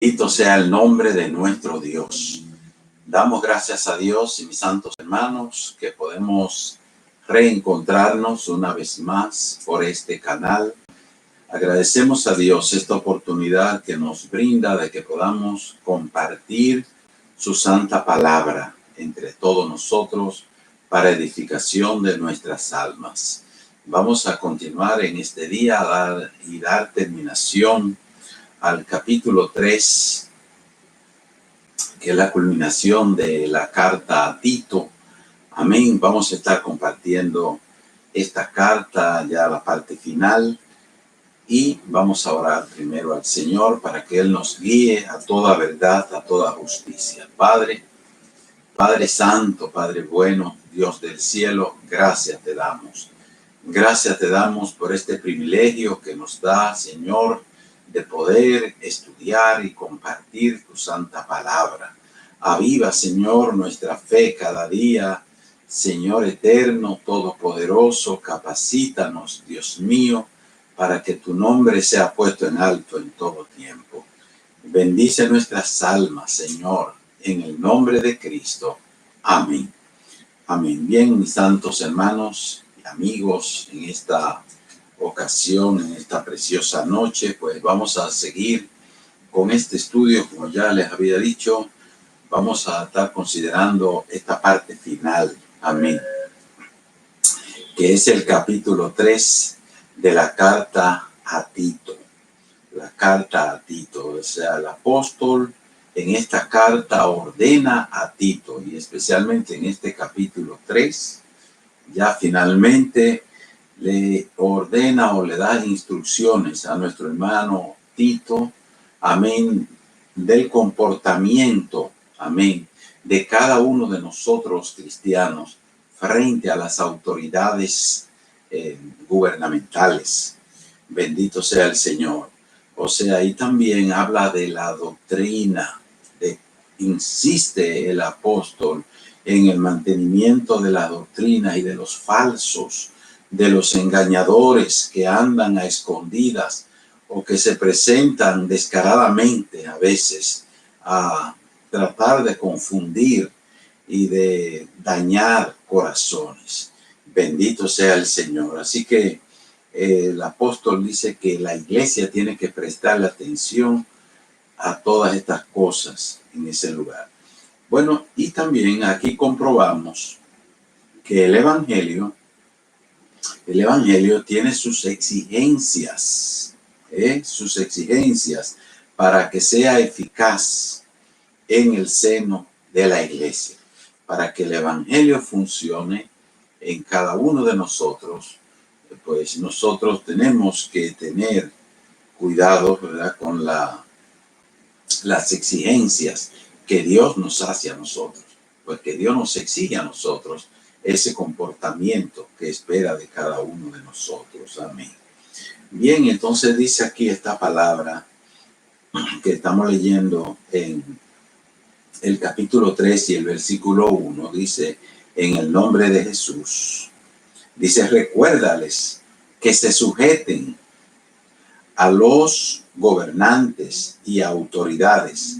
Bendito sea el nombre de nuestro Dios. Damos gracias a Dios y mis santos hermanos que podemos reencontrarnos una vez más por este canal. Agradecemos a Dios esta oportunidad que nos brinda de que podamos compartir su santa palabra entre todos nosotros para edificación de nuestras almas. Vamos a continuar en este día a dar terminación al capítulo 3, que es la culminación de la carta a Tito. Amén. Vamos a estar compartiendo esta carta, ya la parte final, y vamos a orar primero al Señor para que Él nos guíe a toda verdad, a toda justicia. Padre Santo, Padre bueno, Dios del cielo, gracias te damos. Gracias te damos por este privilegio que nos da, Señor, de poder estudiar y compartir tu santa palabra. Aviva, Señor, nuestra fe cada día. Señor eterno, todopoderoso, capacítanos, Dios mío, para que tu nombre sea puesto en alto en todo tiempo. Bendice nuestras almas, Señor, en el nombre de Cristo. Amén. Amén. Bien, mis santos hermanos y amigos, en esta ocasión, en esta preciosa noche, pues vamos a seguir con este estudio. Como ya les había dicho, vamos a estar considerando esta parte final, amén, que es el capítulo 3 de la carta a Tito. La carta a Tito, o sea, el apóstol en esta carta ordena a Tito, y especialmente en este capítulo 3, ya finalmente le ordena o le da instrucciones a nuestro hermano Tito, amén, del comportamiento, amén, de cada uno de nosotros cristianos frente a las autoridades gubernamentales. Bendito sea el Señor. O sea, ahí también habla de la doctrina, insiste el apóstol en el mantenimiento de la doctrina y de los falsos, de los engañadores que andan a escondidas o que se presentan descaradamente a veces a tratar de confundir y de dañar corazones. Bendito sea el Señor. Así que el apóstol dice que la iglesia tiene que prestarle atención a todas estas cosas en ese lugar. Bueno, y también aquí comprobamos que el Evangelio tiene sus exigencias para que sea eficaz en el seno de la iglesia. Para que el Evangelio funcione en cada uno de nosotros, pues nosotros tenemos que tener cuidado, ¿verdad?, con las exigencias que Dios nos hace a nosotros, pues que Dios nos exige a nosotros ese comportamiento que espera de cada uno de nosotros. Amén. Bien, entonces dice aquí esta palabra que estamos leyendo en el capítulo 3 y el versículo 1, dice: en el nombre de Jesús. Dice: recuérdales que se sujeten a los gobernantes y autoridades,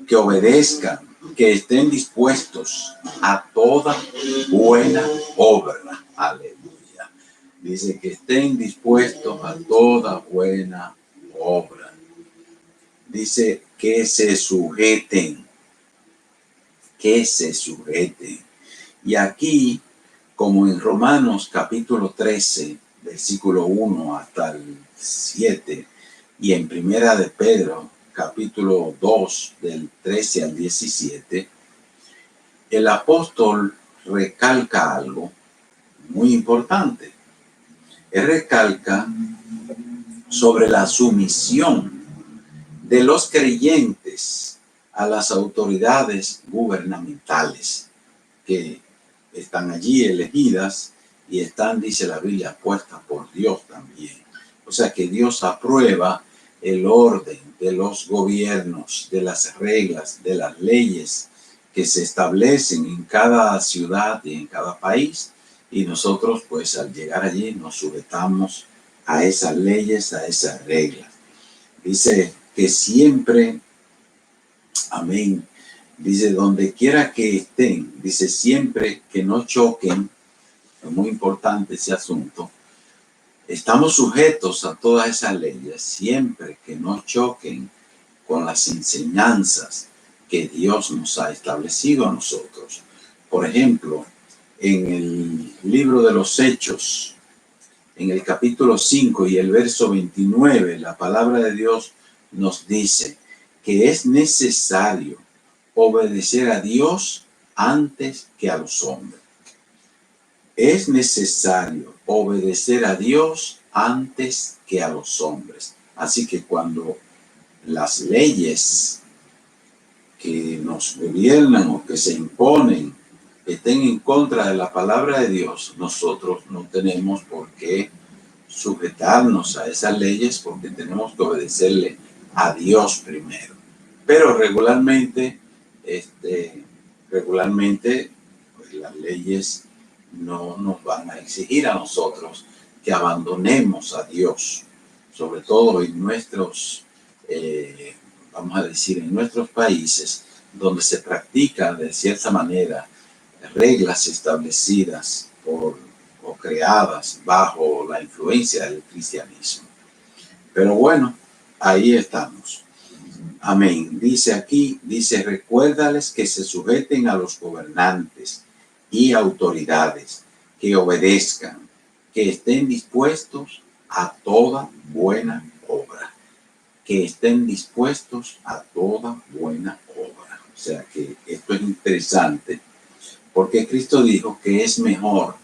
que obedezcan, que estén dispuestos a toda buena obra. Aleluya. Dice que estén dispuestos a toda buena obra. Dice que se sujeten. Que se sujeten. Y aquí, como en Romanos capítulo 13, versículo 1 hasta el 7, y en Primera de Pedro capítulo 2, del 13 al 17, el apóstol recalca algo muy importante. Él recalca sobre la sumisión de los creyentes a las autoridades gubernamentales que están allí elegidas y están, dice la Biblia, puestas por Dios también. O sea que Dios aprueba el orden de los gobiernos, de las reglas, de las leyes que se establecen en cada ciudad y en cada país, y nosotros pues al llegar allí nos sujetamos a esas leyes, a esas reglas. Dice que siempre Amén. Dice, donde quiera que estén, dice, siempre que no choquen, es muy importante ese asunto, estamos sujetos a todas esas leyes, siempre que no choquen con las enseñanzas que Dios nos ha establecido a nosotros. Por ejemplo, en el libro de los Hechos, en el capítulo 5 y el verso 29, la palabra de Dios nos dice que es necesario obedecer a Dios antes que a los hombres. Es necesario obedecer a Dios antes que a los hombres. Así que cuando las leyes que nos gobiernan o que se imponen estén en contra de la palabra de Dios, nosotros no tenemos por qué sujetarnos a esas leyes, porque tenemos que obedecerle a Dios primero. Pero regularmente pues las leyes no nos van a exigir a nosotros que abandonemos a Dios, sobre todo en nuestros vamos a decir, en nuestros países, donde se practica de cierta manera reglas establecidas o creadas bajo la influencia del cristianismo. Pero bueno, ahí estamos. Amén. Dice aquí, dice, recuérdales que se sujeten a los gobernantes y autoridades, que obedezcan, que estén dispuestos a toda buena obra. Que estén dispuestos a toda buena obra. O sea que esto es interesante, porque Cristo dijo que es mejor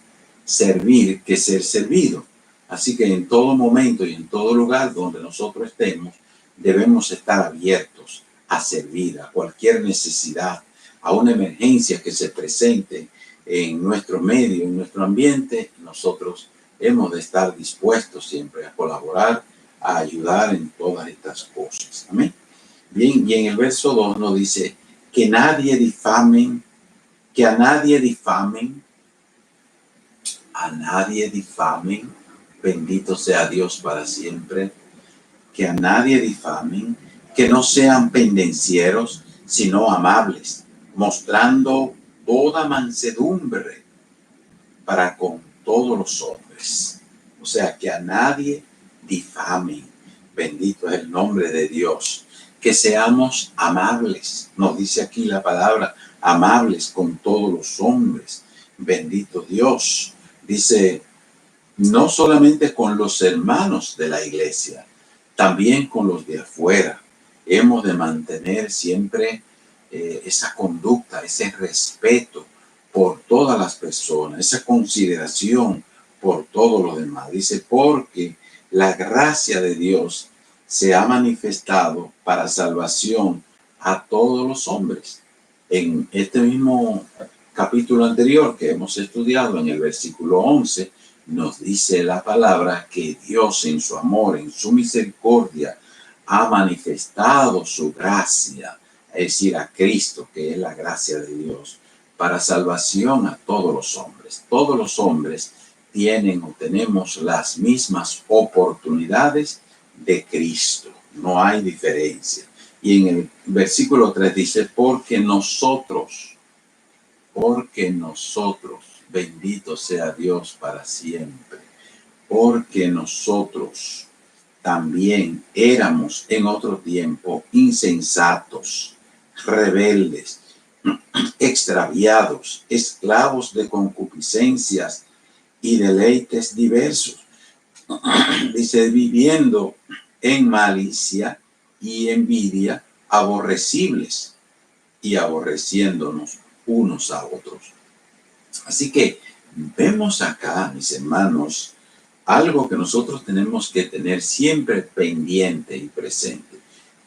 servir que ser servido. Así que en todo momento y en todo lugar donde nosotros estemos, debemos estar abiertos a servir, a cualquier necesidad, a una emergencia que se presente en nuestro medio, en nuestro ambiente. Nosotros hemos de estar dispuestos siempre a colaborar, a ayudar en todas estas cosas. Amén. Bien, y en el verso 2 nos dice que nadie difamen, que a nadie difamen, bendito sea Dios para siempre, que a nadie difamen, que no sean pendencieros, sino amables, mostrando toda mansedumbre para con todos los hombres. O sea, que a nadie difamen. Bendito es el nombre de Dios. Que seamos amables. Nos dice aquí la palabra, amables con todos los hombres. Bendito Dios. Dice, no solamente con los hermanos de la iglesia, también con los de afuera. Hemos de mantener siempre esa conducta, ese respeto por todas las personas, esa consideración por todo lo demás. Dice, porque la gracia de Dios se ha manifestado para salvación a todos los hombres. En este mismo capítulo anterior que hemos estudiado, en el versículo 11, nos dice la palabra que Dios en su amor, en su misericordia, ha manifestado su gracia, es decir, a Cristo, que es la gracia de Dios, para salvación a todos los hombres. Todos los hombres tienen o tenemos las mismas oportunidades de Cristo. No hay diferencia. Y en el versículo 3 dice, porque nosotros, bendito sea Dios para siempre, porque nosotros también éramos en otro tiempo insensatos, rebeldes, extraviados, esclavos de concupiscencias y deleites diversos. Dice, viviendo en malicia y envidia, aborrecibles y aborreciéndonos unos a otros. Así que vemos acá, mis hermanos, algo que nosotros tenemos que tener siempre pendiente y presente,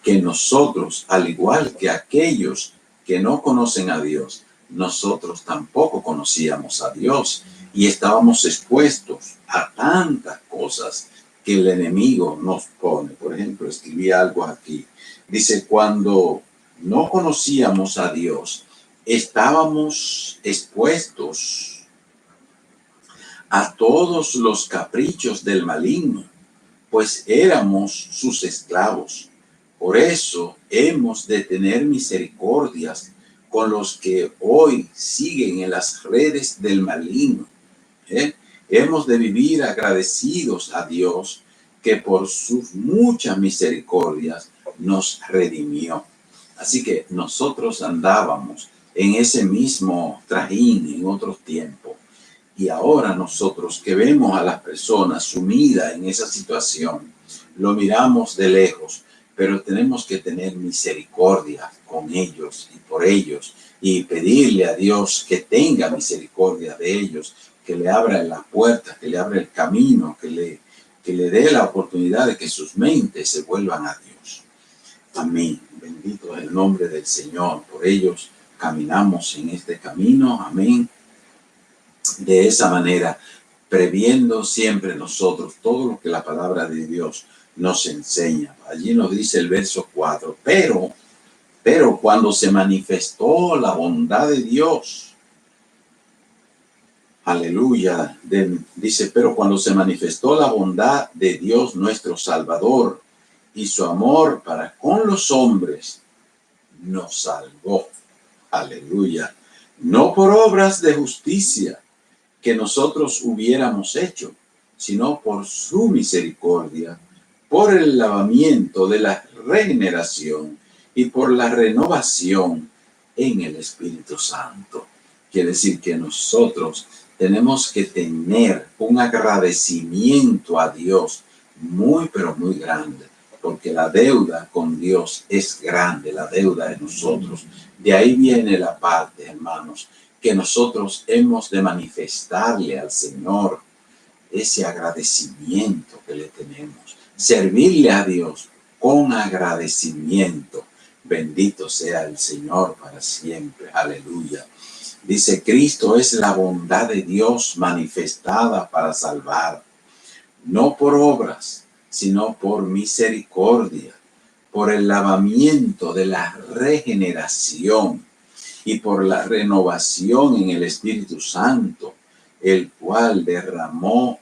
que nosotros, al igual que aquellos que no conocen a Dios, nosotros tampoco conocíamos a Dios y estábamos expuestos a tantas cosas que el enemigo nos pone. Por ejemplo, escribí algo aquí. Dice, cuando no conocíamos a Dios, estábamos expuestos a todos los caprichos del maligno, pues éramos sus esclavos. Por eso hemos de tener misericordias con los que hoy siguen en las redes del maligno. Hemos de vivir agradecidos a Dios que por sus muchas misericordias nos redimió. Así que nosotros andábamos en ese mismo trajín en otros tiempos. Y ahora nosotros que vemos a las personas sumidas en esa situación, lo miramos de lejos, pero tenemos que tener misericordia con ellos y por ellos y pedirle a Dios que tenga misericordia de ellos, que le abra la puerta, que le abra el camino, que le dé la oportunidad de que sus mentes se vuelvan a Dios. Amén. Bendito es el nombre del Señor. Por ellos caminamos en este camino. Amén. De esa manera, previendo siempre nosotros todo lo que la palabra de Dios nos enseña. Allí nos dice el verso 4, pero cuando se manifestó la bondad de Dios, aleluya, dice, pero cuando se manifestó la bondad de Dios nuestro Salvador y su amor para con los hombres, nos salvó, aleluya, no por obras de justicia que nosotros hubiéramos hecho, sino por su misericordia, por el lavamiento de la regeneración y por la renovación en el Espíritu Santo. Quiere decir que nosotros tenemos que tener un agradecimiento a Dios muy, pero muy grande, porque la deuda con Dios es grande, la deuda de nosotros. De ahí viene la parte, hermanos, que nosotros hemos de manifestarle al Señor ese agradecimiento que le tenemos. Servirle a Dios con agradecimiento. Bendito sea el Señor para siempre. Aleluya. Dice, Cristo es la bondad de Dios manifestada para salvar, no por obras, sino por misericordia, por el lavamiento de la regeneración y por la renovación en el Espíritu Santo, el cual derramó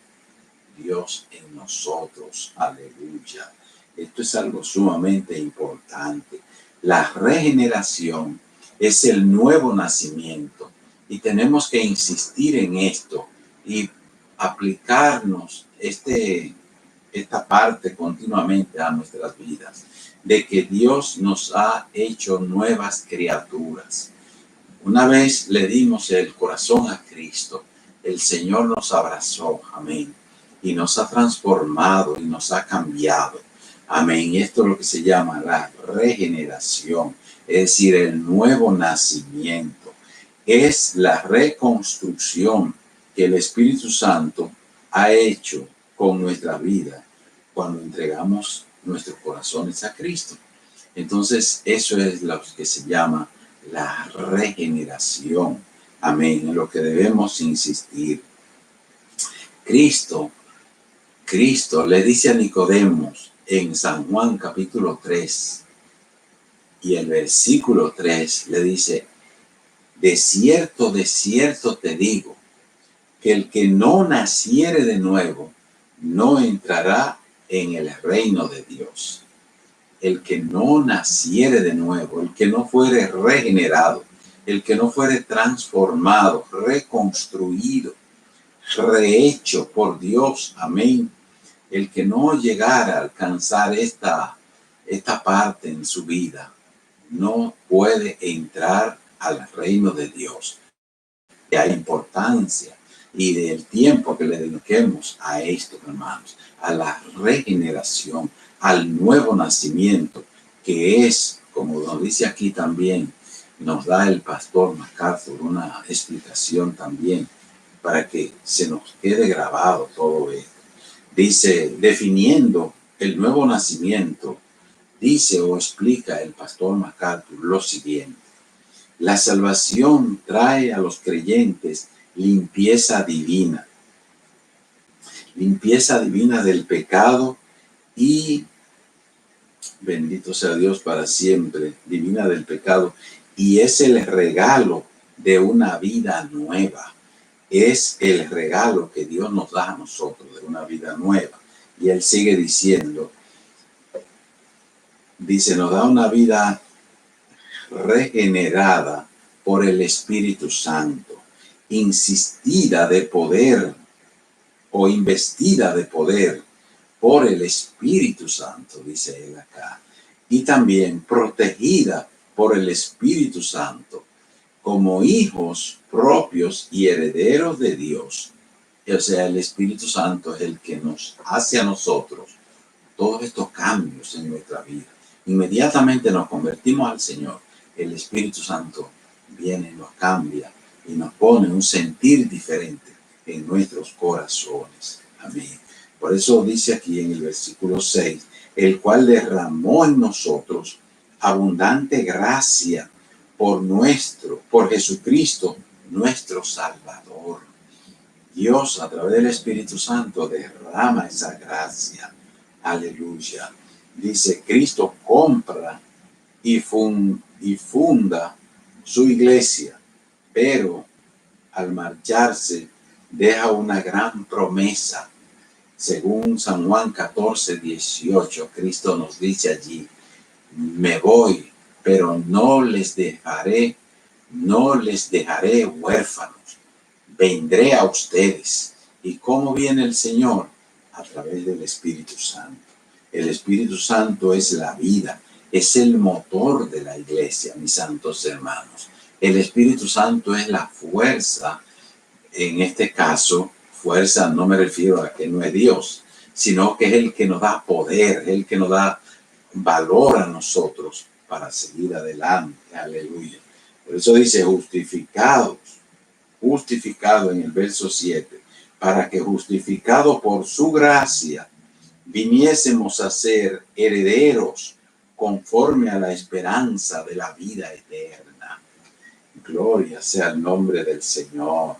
Dios en nosotros. Aleluya. Esto es algo sumamente importante. La regeneración es el nuevo nacimiento y tenemos que insistir en esto y aplicarnos esta parte continuamente a nuestras vidas, de que Dios nos ha hecho nuevas criaturas. Una vez le dimos el corazón a Cristo, el Señor nos abrazó, amén, y nos ha transformado y nos ha cambiado, amén. Esto es lo que se llama la regeneración, es decir, el nuevo nacimiento. Es la reconstrucción que el Espíritu Santo ha hecho con nuestra vida cuando entregamos nuestros corazones a Cristo. Entonces, eso es lo que se llama la regeneración. Amén. En lo que debemos insistir. Cristo le dice a Nicodemo en San Juan capítulo 3 y el versículo 3 le dice, de cierto te digo, que el que no naciere de nuevo no entrará en el reino de Dios. El que no naciere de nuevo, el que no fuere regenerado, el que no fuere transformado, reconstruido, rehecho por Dios, amén. El que no llegara a alcanzar esta parte en su vida, no puede entrar al reino de Dios. De la importancia y del tiempo que le dediquemos a esto, hermanos, a la regeneración, al nuevo nacimiento, que es, como nos dice aquí también, nos da el pastor MacArthur una explicación también para que se nos quede grabado todo esto. Dice, definiendo el nuevo nacimiento, dice o explica el pastor MacArthur lo siguiente. La salvación trae a los creyentes limpieza divina del pecado y, bendito sea Dios para siempre, divina del pecado, y es el regalo de una vida nueva. Es el regalo que Dios nos da a nosotros de una vida nueva. Y él sigue diciendo, Dice, nos da una vida regenerada por el Espíritu Santo, insistida de poder o investida de poder por el Espíritu Santo, dice él acá, y también protegida por el Espíritu Santo como hijos propios y herederos de Dios. O sea, el Espíritu Santo es el que nos hace a nosotros todos estos cambios en nuestra vida. Inmediatamente nos convertimos al Señor, el Espíritu Santo viene, nos cambia y nos pone un sentir diferente en nuestros corazones. Amén. Por eso dice aquí en el versículo 6, el cual derramó en nosotros abundante gracia por Jesucristo, nuestro Salvador. Dios, a través del Espíritu Santo, derrama esa gracia. Aleluya. Dice, Cristo compra y funda su iglesia, pero al marcharse deja una gran promesa. Según San Juan 14:18, Cristo nos dice allí, me voy, pero no les dejaré huérfanos. Vendré a ustedes. ¿Y cómo viene el Señor? A través del Espíritu Santo. El Espíritu Santo es la vida, es el motor de la iglesia, mis santos hermanos. El Espíritu Santo es la fuerza. En este caso, fuerza no me refiero a que no es Dios, sino que es el que nos da poder, es el que nos da valor a nosotros para seguir adelante. Aleluya. Por eso dice justificado en el verso 7, para que justificado por su gracia viniésemos a ser herederos conforme a la esperanza de la vida eterna. Gloria sea el nombre del Señor.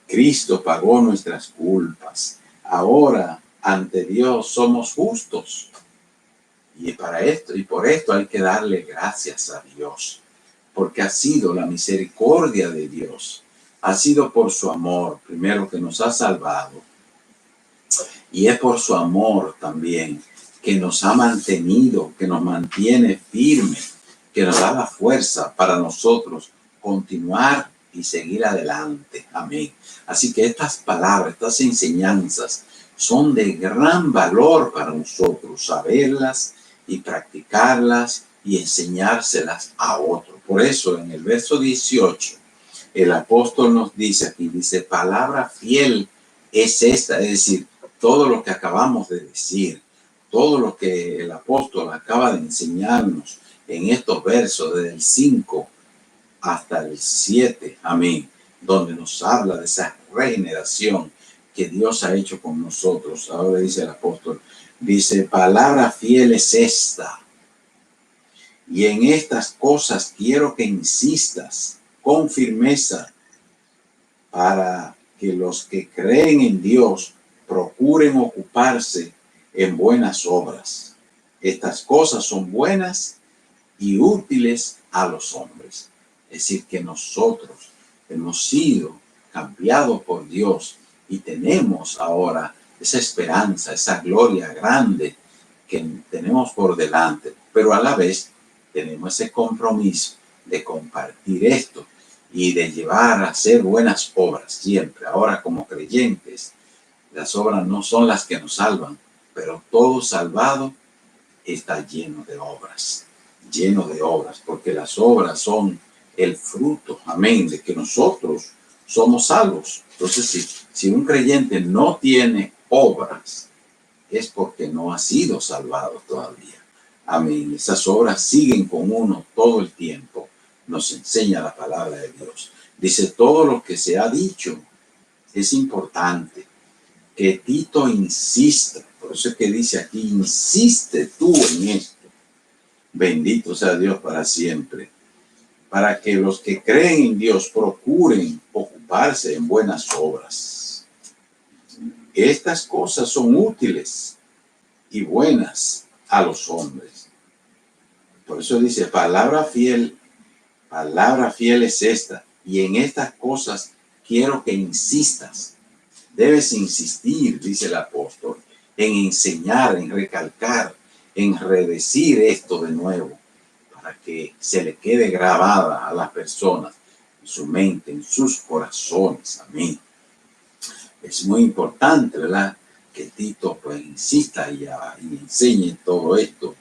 Cristo pagó nuestras culpas. Ahora ante Dios somos justos. Y por esto hay que darle gracias a Dios, porque ha sido la misericordia de Dios, ha sido por su amor, primero que nos ha salvado, y es por su amor también que nos ha mantenido, que nos mantiene firmes, que nos da la fuerza para nosotros continuar y seguir adelante. Amén. Así que estas palabras, estas enseñanzas son de gran valor para nosotros, saberlas y practicarlas y enseñárselas a otros. Por eso en el verso 18, el apóstol nos dice aquí, dice, palabra fiel es esta, es decir, todo lo que acabamos de decir, todo lo que el apóstol acaba de enseñarnos en estos versos, desde el 5 hasta el 7, amén, donde nos habla de esa regeneración que Dios ha hecho con nosotros. Ahora dice el apóstol, dice, palabra fiel es esta, y en estas cosas quiero que insistas con firmeza para que los que creen en Dios procuren ocuparse en buenas obras. Estas cosas son buenas y útiles a los hombres. Es decir, que nosotros hemos sido cambiados por Dios y tenemos ahora esa esperanza, esa gloria grande que tenemos por delante, pero a la vez tenemos ese compromiso de compartir esto y de llevar a hacer buenas obras siempre. Ahora, como creyentes, las obras no son las que nos salvan, pero todo salvado está lleno de obras, porque las obras son el fruto, amén, de que nosotros somos salvos. Entonces, si un creyente no tiene obras, es porque no ha sido salvado todavía. Amén. Esas obras siguen con uno todo el tiempo. Nos enseña la palabra de Dios. Dice, todo lo que se ha dicho es importante. Que Tito insista. Por eso es que dice aquí, insiste tú en esto. Bendito sea Dios para siempre. Para que los que creen en Dios procuren ocuparse en buenas obras. Estas cosas son útiles y buenas a los hombres. Por eso dice, palabra fiel es esta, y en estas cosas quiero que insistas. Debes insistir, dice el apóstol, en enseñar, en recalcar, enredecir esto de nuevo para que se le quede grabada a las personas en su mente, en sus corazones. Amén. Es muy importante, ¿verdad?, que Tito pues insista y enseñe todo esto,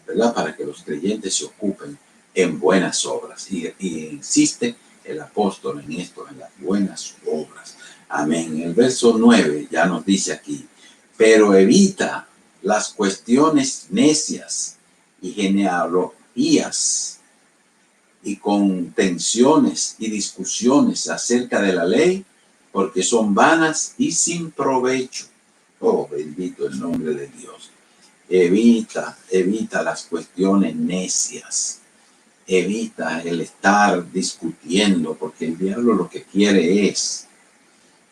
¿verdad?, para que los creyentes se ocupen en buenas obras. Y insiste el apóstol en esto, en las buenas obras. Amén. El verso 9 ya nos dice aquí: pero evita las cuestiones necias y genealogías y contenciones y discusiones acerca de la ley, porque son vanas y sin provecho. Oh, bendito el nombre de Dios. Evita las cuestiones necias. Evita el estar discutiendo, porque el diablo lo que quiere es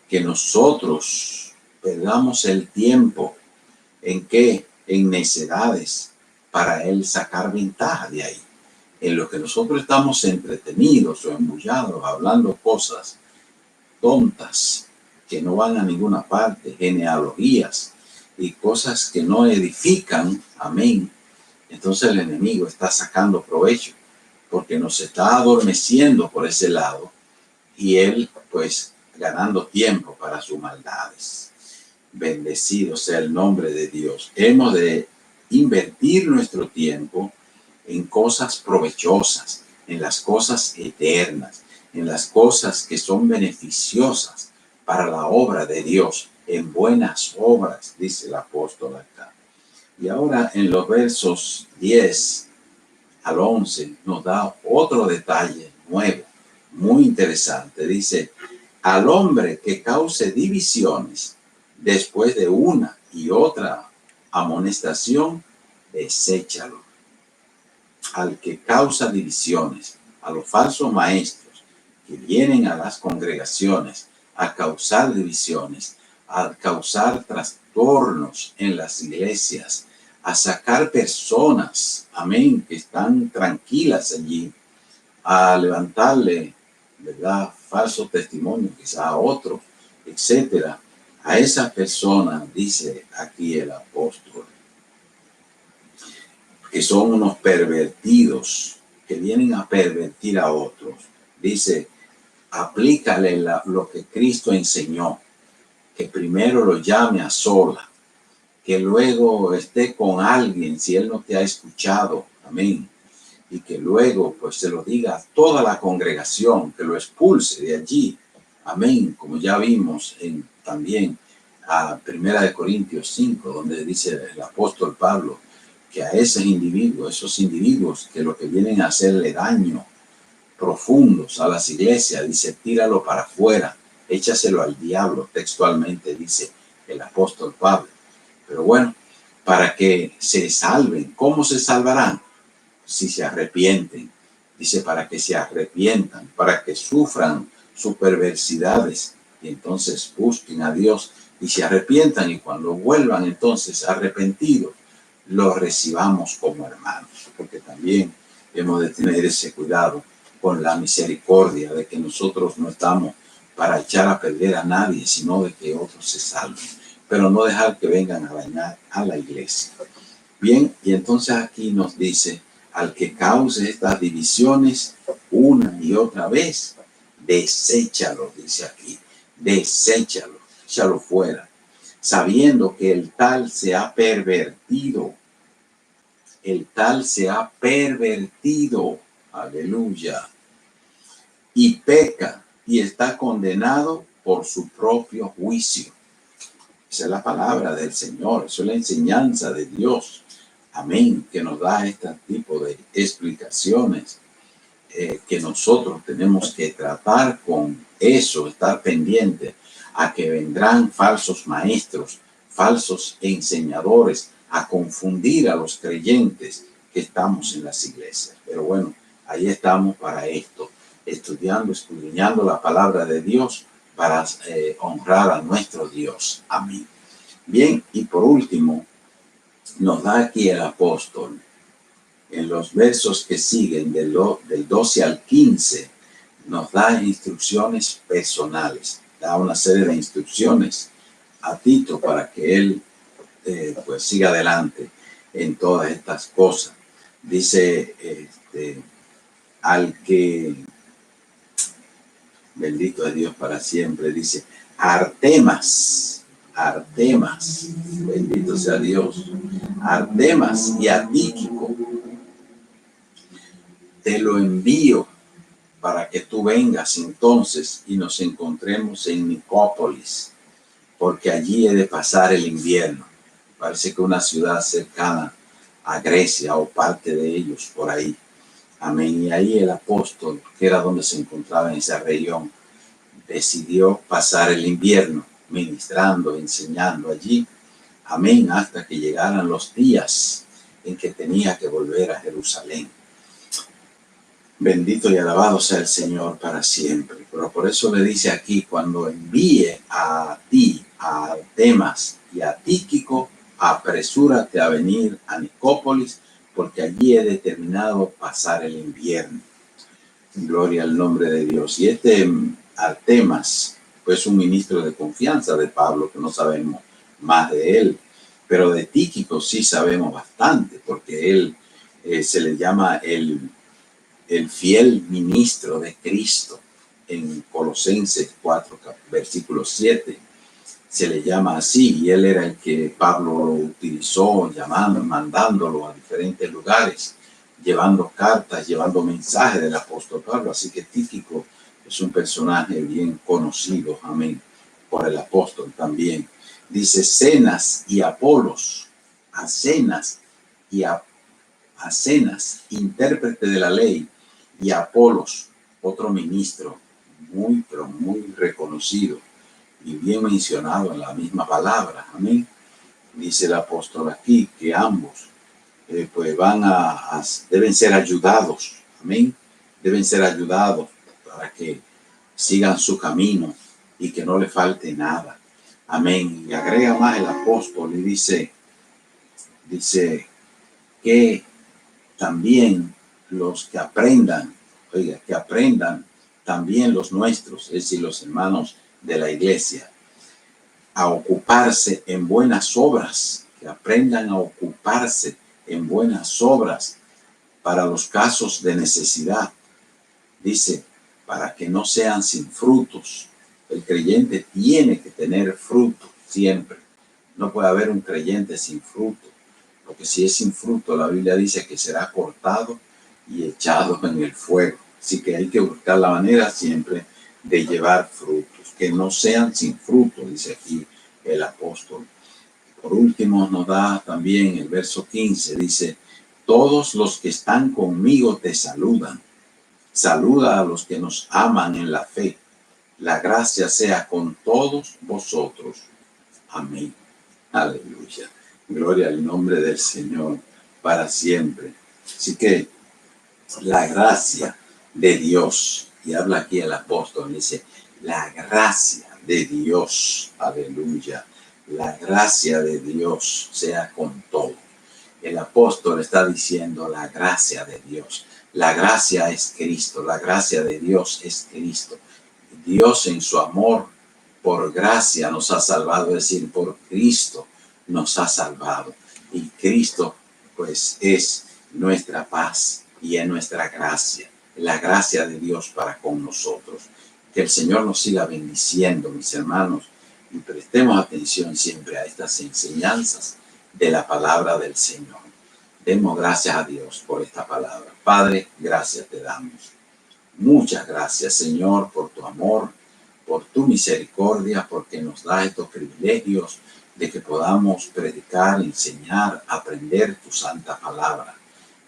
que nosotros perdamos el tiempo. ¿En qué? En necedades, para él sacar ventaja de ahí. En lo que nosotros estamos entretenidos o embullados, hablando cosas tontas que no van a ninguna parte, genealogías y cosas que no edifican. Amén. Entonces el enemigo está sacando provecho, porque nos está adormeciendo por ese lado, y él pues ganando tiempo para sus maldades. Bendecido sea el nombre de Dios. Hemos de invertir nuestro tiempo en cosas provechosas, en las cosas eternas, en las cosas que son beneficiosas para la obra de Dios, en buenas obras, dice el apóstol acá. Y ahora en los versos 10 al 11 nos da otro detalle nuevo, muy interesante. Dice: al hombre que cause divisiones después de una y otra amonestación, deséchalo. Al que causa divisiones, a los falsos maestros que vienen a las congregaciones a causar divisiones, a causar trastornos en las iglesias, a sacar personas, amén, que están tranquilas allí, a levantarle, ¿verdad?, falso testimonio quizá a otro, etcétera. A esa persona, dice aquí el apóstol, que son unos pervertidos, que vienen a pervertir a otros. Dice: aplícale lo que Cristo enseñó, que primero lo llame a sola, que luego esté con alguien si él no te ha escuchado, amén, y que luego pues se lo diga a toda la congregación, que lo expulse de allí, amén, como ya vimos también a 1 Corintios 5, donde dice el apóstol Pablo que a esos individuos que lo que vienen a hacerle daño profundos a las iglesias, dice: tíralo para afuera, échaselo al diablo, textualmente dice el apóstol Pablo. Pero bueno, para que se salven. ¿Cómo se salvarán? Si se arrepienten. Dice: para que se arrepientan, para que sufran sus perversidades y entonces busquen a Dios y se arrepientan, y cuando vuelvan entonces arrepentidos, los recibamos como hermanos, porque también hemos de tener ese cuidado con la misericordia de que nosotros no estamos para echar a perder a nadie, sino de que otros se salven, pero no dejar que vengan a dañar a la iglesia. Bien, y entonces aquí nos dice: al que cause estas divisiones una y otra vez, deséchalo, dice aquí, deséchalo, échalo fuera, sabiendo que el tal se ha pervertido. El tal se ha pervertido, aleluya, y peca y está condenado por su propio juicio. Esa es la palabra del Señor, eso es la enseñanza de Dios. Amén, que nos da este tipo de explicaciones, que nosotros tenemos que tratar con eso, estar pendiente a que vendrán falsos maestros, falsos enseñadores, a confundir a los creyentes que estamos en las iglesias. Pero bueno, ahí estamos para esto, estudiando, escudriñando la palabra de Dios para honrar a nuestro Dios. Amén. Bien, y por último, nos da aquí el apóstol, en los versos que siguen, del 12 al 15, nos da instrucciones personales, da una serie de instrucciones a Tito para que él pues siga adelante. en todas estas cosas. Dice al que, bendito es Dios para siempre, dice Artemas, bendito sea Dios, Artemas y a Tíquico te lo envío para que tú vengas entonces y nos encontremos en Nicópolis, porque allí he de pasar el invierno. Parece que una ciudad cercana a Grecia o parte de ellos por ahí. Amén. Y ahí el apóstol, que era donde se encontraba en esa región, decidió pasar el invierno ministrando, enseñando allí. Amén. Hasta que llegaran los días en que tenía que volver a Jerusalén. Bendito y alabado sea el Señor para siempre. Pero por eso le dice aquí, cuando envíe a ti, a Artemas y a Tíquico, apresúrate a venir a Nicópolis, porque allí he determinado pasar el invierno. Gloria al nombre de Dios. Y Artemas, pues un ministro de confianza de Pablo, que no sabemos más de él, pero de Tíquico sí sabemos bastante, porque él se le llama el fiel ministro de Cristo. En Colosenses 4, versículo 7, se le llama así, y él era el que Pablo lo utilizó, mandándolo a diferentes lugares, llevando cartas, llevando mensajes del apóstol Pablo. Así que Tíquico es un personaje bien conocido, amén, por el apóstol también. Dice Zenas y Apolos, a Zenas, intérprete de la ley, y Apolos, otro ministro muy, pero muy reconocido y bien mencionado en la misma palabra. Amén. Dice el apóstol aquí que ambos pues deben ser ayudados. Amén. Deben ser ayudados para que sigan su camino y que no le falte nada. Amén. Y agrega más el apóstol y dice que también los que aprendan, que aprendan también los nuestros, es decir, los hermanos de la iglesia, a ocuparse en buenas obras, que aprendan a ocuparse en buenas obras para los casos de necesidad. Dice, para que no sean sin frutos. El creyente tiene que tener fruto siempre. No puede haber un creyente sin fruto, porque si es sin fruto, la Biblia dice que será cortado y echado en el fuego. Así que hay que buscar la manera siempre de llevar frutos, que no sean sin fruto, dice aquí el apóstol. Por último, nos da también el verso 15, dice, todos los que están conmigo te saludan. Saluda a los que nos aman en la fe. La gracia sea con todos vosotros. Amén. Aleluya. Gloria al nombre del Señor para siempre. Así que la gracia de Dios, y habla aquí el apóstol, dice, la gracia de Dios, aleluya, la gracia de Dios sea con todo. El apóstol está diciendo la gracia de Dios. La gracia es Cristo, la gracia de Dios es Cristo. Dios en su amor, por gracia nos ha salvado, es decir, por Cristo nos ha salvado. Y Cristo, pues, es nuestra paz y es nuestra gracia, la gracia de Dios para con nosotros. Que el Señor nos siga bendiciendo, mis hermanos, y prestemos atención siempre a estas enseñanzas de la palabra del Señor. Demos gracias a Dios por esta palabra. Padre, gracias te damos. Muchas gracias, Señor, por tu amor, por tu misericordia, porque nos da estos privilegios de que podamos predicar, enseñar, aprender tu santa palabra.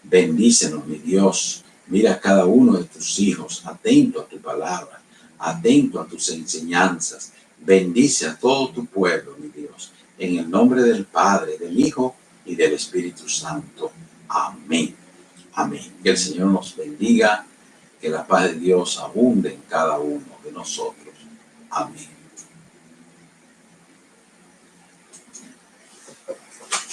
Bendícenos, mi Dios. Mira a cada uno de tus hijos, atento a tu palabra, atento a tus enseñanzas. Bendice a todo tu pueblo, mi Dios. En el nombre del Padre, del Hijo y del Espíritu Santo. Amén. Amén. Que el Señor nos bendiga. Que la paz de Dios abunde en cada uno de nosotros. Amén.